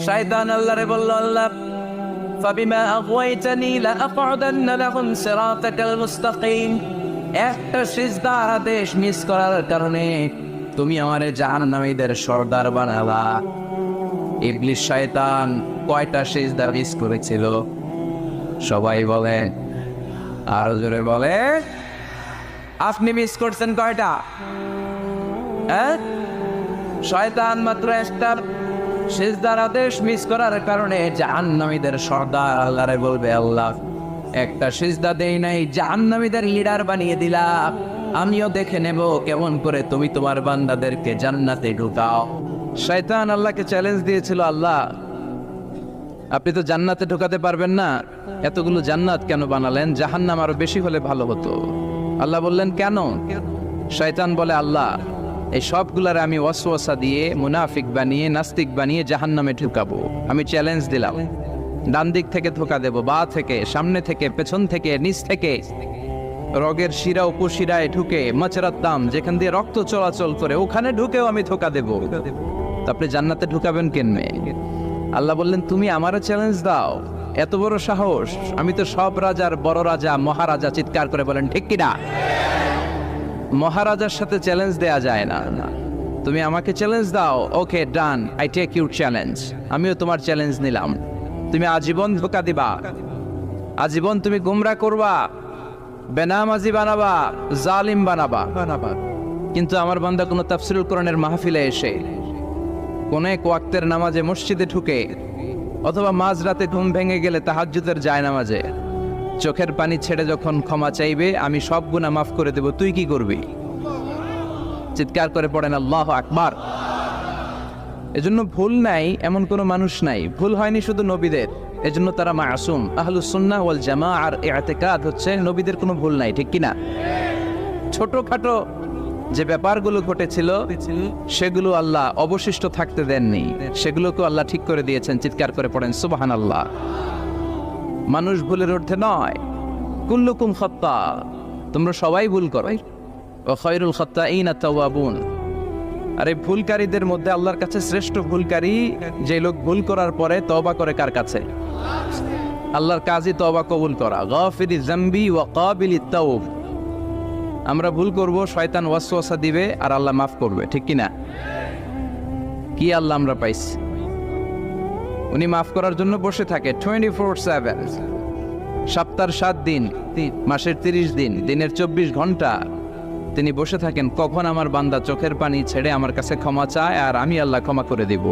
শয়তান আল্লাহরে বলল, আল্লাহ ফাবিমা আগওয়াইতানি লাআকউদান্না লাহুম সিরাতাকাল মুস্তাকিম, একটা সিজদার আদেশ মিস করার কারণে তুমি আমারে জাহান্নামীদের সর্দার বানালা। ইবলিস শয়তান কয়টা সিজদা মিস করেছিল? সবাই বলে, আরো জোরে বলে, আপনি মিস করছেন কয়টা? শয়তান মাত্র একটা সিজদার আদেশ মিস করার কারণে জাহান্নামীদের সর্দার আল্লাহরে বলবে, আল্লাহ একটা সিজদা দেই নাই, জাহান্নামীদের লিডার বানিয়ে দিলা, আমিও দেখে নেব কেমন করে তুমি তোমার বান্দাদেরকে জান্নাতে ঢুকাও। শয়তান আল্লাহকে চ্যালেঞ্জ দিয়েছিল, আল্লাহ আপনি তো জান্নাতে ঢোকাতে পারবেন না, এতগুলো জান্নাত কেন বানালেন? জাহান্নাম আরো বেশি হলে ভালো হতো। আল্লাহ বললেন, কেন? শয়তান বলে, আল্লাহ এই সবগুলার আমি ওয়াসওয়াসা দিয়ে মুনাফিক বানিয়ে নাস্তিক বানিয়ে জাহান্নামে ঢুকাবো। আমি চ্যালেঞ্জ দিলাম, ডান দিক থেকে ধোকা দেব, বা থেকে, সামনে থেকে, পেছন থেকে, নিচ থেকে, রগের শিরা উপশিরায় ঢুকে, মাচরাত্তাম যেখান দিয়ে রক্ত চলাচল করে ওখানে ঢুকেও আমি ধোকা দেব। আপনি জান্নাতে ঢুকাবেন কেমনে? আল্লাহ বললেন, তুমি আমারও চ্যালেঞ্জ দাও, এত বড় সাহস? আমি তো সব রাজার বড় রাজা, মহারাজা। চিৎকার করে বলেন ঠিক কিনা? মহারাজার সাথে চ্যালেঞ্জ দেয়া যায় না। তুমি আমাকে চ্যালেঞ্জ দাও, ওকে ডান, আই টেক ইউর চ্যালেঞ্জ। আমিও তোমার চ্যালেঞ্জ নিলাম। তুমি আজীবন ধোকা দিবা, আজীবন তুমি গুমরা করবা, বেনামাজি বানাবা, জালিম বানাবা। কিন্তু আমার বান্দা কোনো তাফসীরুল কোরআনের মাহফিলে এসে কোন এক ওয়াক্তের নামাজে মসজিদে ঢুকে, অথবা মাঝরাতে ঘুম ভেঙে গেলে তাহাজ্জুদের জায়নামাজে চোখের পানি ছেড়ে যখন ক্ষমা চাইবে, আমি সব গুনাহ মাফ করে দেব, তুই কি করবি? চিৎকার করে পড়েন আল্লাহু আকবার। এজন্য ভুল নাই এমন কোনো মানুষ নাই, ভুল হয়নি শুধু নবীদের, এজন্য তারা মাসুম। আহলুস সুন্নাহ ওয়াল জামাআর ইতিকাদ হচ্ছে নবীদের কোনো ভুল নাই, ঠিক কিনা? ছোটখাটো যে ব্যাপারগুলো ঘটেছিল সেগুলো আল্লাহ অবশিষ্ট থাকতে দেননি, সেগুলোকে আল্লাহ ঠিক করে দিয়েছেন। চিৎকার করে পড়েন সুবহানাল্লাহ। মানুষ ভুলের ঊর্ধ্বে নয়, কুল্লুকুম খাত্তা, তোমরা সবাই ভুল করো, ওয়া খায়রুল খাত্তাইনা তাওয়াবুন। আর এই ভুলকারীদের মধ্যে আল্লাহর কাছে শ্রেষ্ঠ ভুলকারী যে লোক ভুল করার পরে তওবা করে। কার কাছে? আল্লাহর কাজই তওবা কবুল করা। গাফিরিজ যামবি ওয়া কাবিলিত তাওব। আমরা ভুল করব, শয়তান ওয়াসওয়াসা দিবে আর আল্লাহ মাফ করবে, ঠিক কিনা? কি আল্লাহ আমরা পাইছি, উনি মাফ করার জন্য বসে থাকে 24/7, সপ্তাহের 7 দিন, মাসের 30 দিন, দিনের 24 ঘন্টা তিনি বসে থাকেন। কখন আমার বান্দা চোখের পানি ছেড়ে আমার কাছে ক্ষমা চায় আর আমি আল্লাহ ক্ষমা করে দিব।